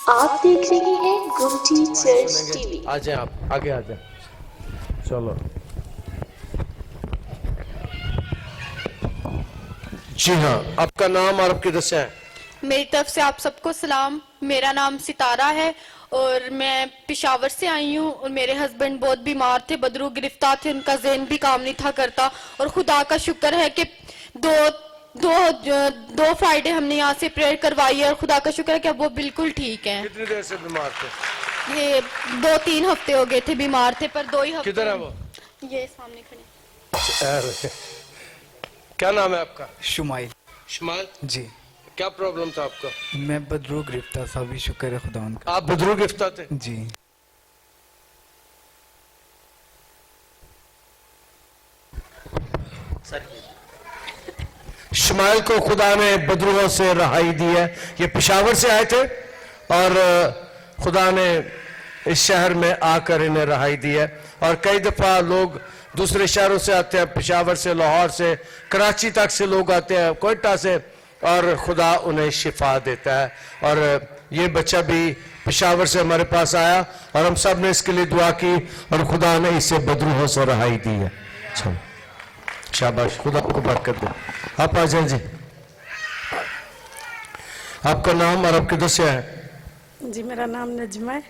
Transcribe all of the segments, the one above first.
आप देख रहे हैं गुमटी चर्च टीवी। आ जाए, आप आगे आ जाए। चलो जी हाँ, आपका नाम और आपकी दशा है? मेरी तरफ से आप सबको सलाम। मेरा नाम सितारा है और मैं पेशावर से आई हूँ। और मेरे हस्बैंड बहुत बीमार थे, बदरू गिरफ्तार थे, उनका ज़हन भी काम नहीं था करता। और खुदा का शुक्र है कि दो फ्राइडे हमने यहाँ से प्रेयर करवाई है और खुदा का शुक्र है कि अब वो बिल्कुल ठीक हैं। कितनी देर से बीमार थे? ये 2-3 हफ्ते हो गए थे बीमार थे, पर 2 ही हफ्ते। किधर है वो? ये सामने खड़े। क्या नाम है आपका? शुमाइल शुमाइल जी। क्या प्रॉब्लम था आपका? मैं बदरू गिरफ्तार था, भी शुक्र है खुदा का। आप बदरू गिरफ्तार थे? जी। शुमाइल को खुदा ने बदरुओं से रहाई दी है। ये पेशावर से आए थे और खुदा ने इस शहर में आकर इन्हें रहाई दी है। और कई दफा लोग दूसरे शहरों से आते हैं, पेशावर से, लाहौर से, कराची तक से लोग आते हैं, कोयटा से, और खुदा उन्हें शिफा देता है। और ये बच्चा भी पेशावर से हमारे पास आया और हम सब ने इसके लिए दुआ की और खुदा ने इसे बदरूहों से रहाई दी है। चलो शाबाश, खुदा आपको बरकत दे। आप आ जाए जी। आपका नाम और आपकी दस्या है? जी, मेरा नाम नजमा है।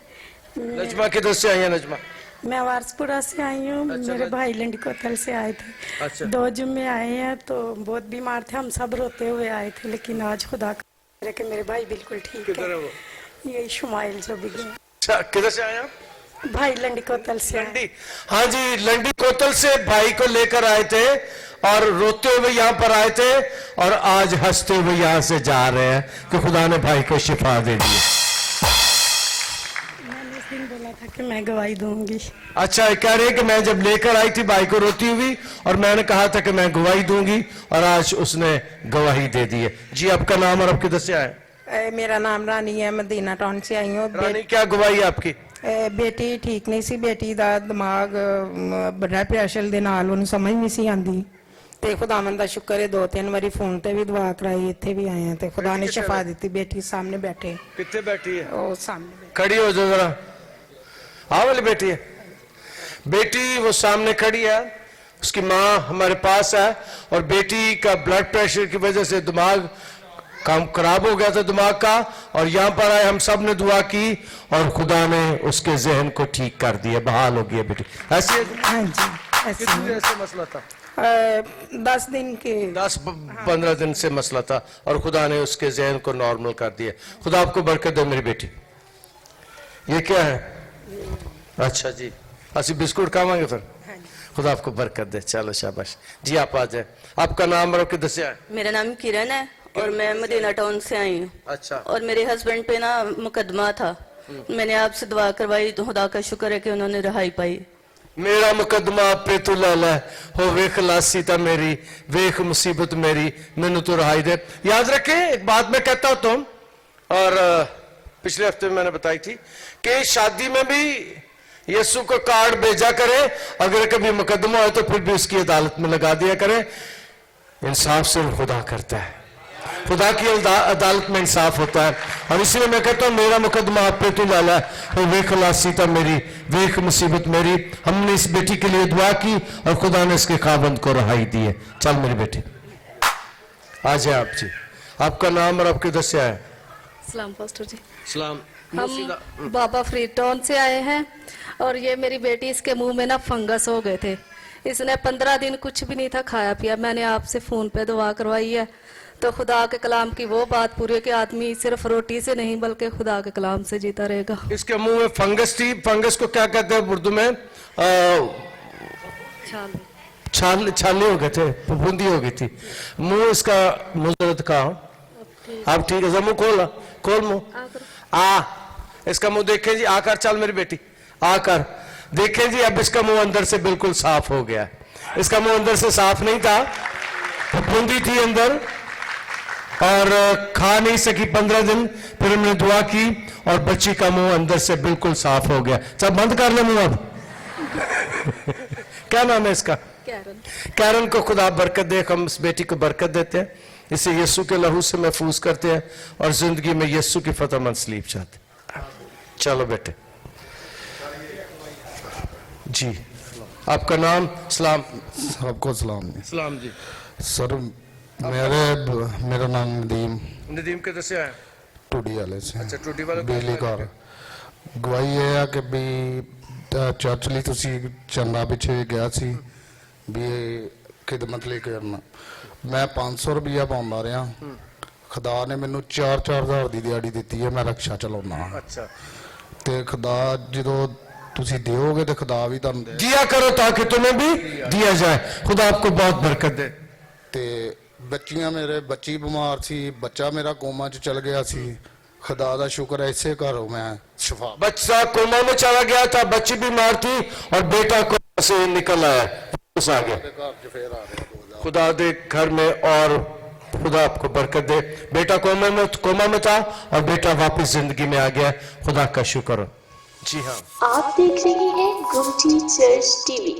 नजमा किधर से आई है? नजमा मैं वारसपुरा से आई हूँ। मेरे भाई लंडी कोतल से आए थे। अच्छा। 2 जुम्मे आए हैं, तो बहुत बीमार थे, हम सब रोते हुए आए थे, लेकिन आज खुदा का कि मेरे भाई बिल्कुल ठीक किधर है है। वो? ये शुमाइल जो भी गए। अच्छा, किधर से आए आप? भाई लंडी कोतल से आए। लंडी, हाँ जी, लंडी कोतल से भाई को लेकर आए थे और रोते हुए यहाँ पर आए थे और आज हंसते हुए यहाँ से जा रहे हैं कि खुदा ने भाई को शिफा दे दी। मैंने इस दिन बोला था कि मैं गवाही दूंगी। अच्छा, कह रहे हैं कि मैं जब लेकर आई थी भाई को रोती हुई और मैंने कहा था कि मैं गवाही दूंगी और आज उसने गवाही दे दी है। जी, आपका नाम और आपकी दस्या है? मेरा नाम रानी है, मदीना टाउन से आई हूँ। रानी, क्या गवाही है आपकी? बेटी ठीक नहीं सी, बेटी ਦਾ ਦਿਮਾਗ ਬੜਾ ਪ੍ਰੈਸ਼ਰ ਦੇ ਨਾਲ ਉਹਨੂੰ ਸਮਝ ਨਹੀਂ ਸੀ ਆਂਦੀ ਤੇ ਖੁਦਾਵੰਦ ਦਾ ਸ਼ੁਕਰ ਹੈ 2-3 ਵਾਰੀ ਫੋਨ ਤੇ ਵੀ ਦੁਆ ਕਰਾਈ, ਇੱਥੇ ਵੀ ਆਏ ਆ ਤੇ ਖੁਦਾ ਨੇ ਸ਼ਿਫਾ ਦਿੱਤੀ। बेटी सामने बैठे। कितने बैठी है? ਉਹ सामने बैठे। खड़ी हो जाओ जरा। हाँ वाली बेटी है, बेटी वो सामने खड़ी है, उसकी माँ हमारे पास है और बेटी का ब्लड प्रेशर की वजह से दिमाग काम खराब हो गया था दिमाग का, और यहाँ पर आए हम सब ने दुआ की और खुदा ने उसके जहन को ठीक कर दिया, बहाल हो गया बेटी। ऐसे हाँ जी, ऐसे कितनी देर से मसला था? 10 दिन के 10-15 दिन से मसला था और खुदा ने उसके जहन को नॉर्मल कर दिया। खुदा आपको बरकत दे मेरी बेटी। ये क्या है? अच्छा जी, असि बिस्कुट खावांगे फिर। खुदा आपको बरकत दे। चलो शाबाश जी, आप आ जाए। आपका नाम और आपकी दस्या है? मेरा नाम किरण है और मैं मदीना टाउन से आई हूँ। अच्छा। और मेरे हस्बैंड पे ना मुकदमा था, मैंने आपसे दुआ करवाई तो खुदा का शुक्र है कि उन्होंने रहाई पाई। मेरा मुकदमा आप पे तू ला ला हो, वे खलासी था मेरी, वेख मुसीबत मेरी, मैनू तो रहाई दे। याद रखें, एक बात मैं कहता हूं तुम, और पिछले हफ्ते में मैंने बताई थी कि शादी में भी यीशु को कार्ड भेजा करे, अगर कभी मुकदमा हो तो फिर भी उसकी अदालत में लगा दिया करे। इंसाफ सिर्फ खुदा करता है, खुदा की अदालत में इंसाफ होता है। और इसलिए मैं कहता हूं मेरा मुकदमा आप पे तू लाला है, वे खलासी था मेरी, वेख मुसीबत मेरी। हमने इस बेटी के लिए दुआ की और खुदा ने इसके खाबंद को रहाई दी है। चल मेरी बेटी आ जाए आप जी। आपका नाम और आपकी दस्या है? सलाम पास्टर जी। सलाम। हम बाबा फ्रीड टाउन से आए हैं और ये मेरी बेटी, इसके मुंह में ना फंगस हो गए थे। इसने 15 दिन कुछ भी नहीं था खाया पिया। मैंने आपसे फोन पे दुआ करवाई है तो खुदा के कलाम की वो बात पूरी है कि आदमी सिर्फ रोटी से नहीं बल्कि खुदा के कलाम से जीता रहेगा। इसके मुंह में फंगस थी। फंगस को क्या कहते हैं उर्दू में? छाले हो गए थे, फफूंदी हो गई थी। मुंह इसका मुजरत का अब ठीक है। मुंह खोल, खोल मुंह। इसका मुंह देखें जी, आकर। चल मेरी बेटी आकर देखें जी, अब इसका मुंह अंदर से बिल्कुल साफ हो गया। इसका मुंह अंदर से साफ नहीं था, फफूंदी थी अंदर और खा नहीं सकी 15 दिन। फिर हमने दुआ की और बच्ची का मुंह अंदर से बिल्कुल साफ हो गया। चल बंद कर ले मुंह अब। क्या नाम है इसका? कैरन। कैरन को खुदा बरकत दे। हम इस बेटी को बरकत देते हैं, इसे यीशु के लहू से महफूज करते हैं और जिंदगी में यीशु की फतह मंसलीब चाहते हैं। चलो बेटे जी, आपका नाम? सलाम। सबको सलाम जी। सलाम जी। सर मेरा नाम नदीम नदीम किधर से आए? टूडी वाले से। अच्छा, टूडी वाले बिजली कार। ਗਵਾਹੀ ਇਹ ਆ ਕਿ ਵੀ ਚਰਚ ਲਈ ਤੁਸੀਂ ਚੰਦਾ ਪਿੱਛੇ ਗਿਆ ਸੀ ਵੀ ਖਿਦਮਤ ਲਈ ਕਰਨਾ। ਮੈਂ 500 ਰੁਪਇਆ ਪਾਉਂਦਾ ਰਿਹਾ। ਖੁਦਾ ਨੇ ਮੈਨੂੰ 4-4 ਦੀ ਦਿਹਾੜੀ ਦਿੱਤੀ ਹੈ। ਮੈਂ ਰਕਸ਼ਾ ਚਲਾਉਣਾ। अच्छा, ਤੇ ਖੁਦਾ ਜਦੋਂ ਤੁਸੀਂ ਦਿਓਗੇ ਤੇ ਖੁਦਾ ਵੀ ਤੁਹਾਨੂੰ ਦੇ। दिया करो ताकि तुम्हें भी दिया जाए। खुदा आपको बहुत बरकत दे। ਤੇ ਬੱਚੀਆਂ ਮੇਰੇ ਬੱਚੀ ਬਿਮਾਰ ਸੀ, ਬੱਚਾ ਮੇਰਾ ਕੋਮਾ 'ਚ ਚਲ ਗਿਆ ਸੀ। खुदा का शुक्र है इसे घरों मैं शिफा। बच्चा कोमा में चला गया था, बच्ची बीमार थी और बेटा कोमा से निकल आया, वापस आ गया। खुदा दे घर में और खुदा आपको बरकत दे। बेटा कोमा में था और बेटा वापस जिंदगी में आ गया। खुदा का शुक्र। जी हाँ, आप देख रहे हैं गोमती चर्च टीवी।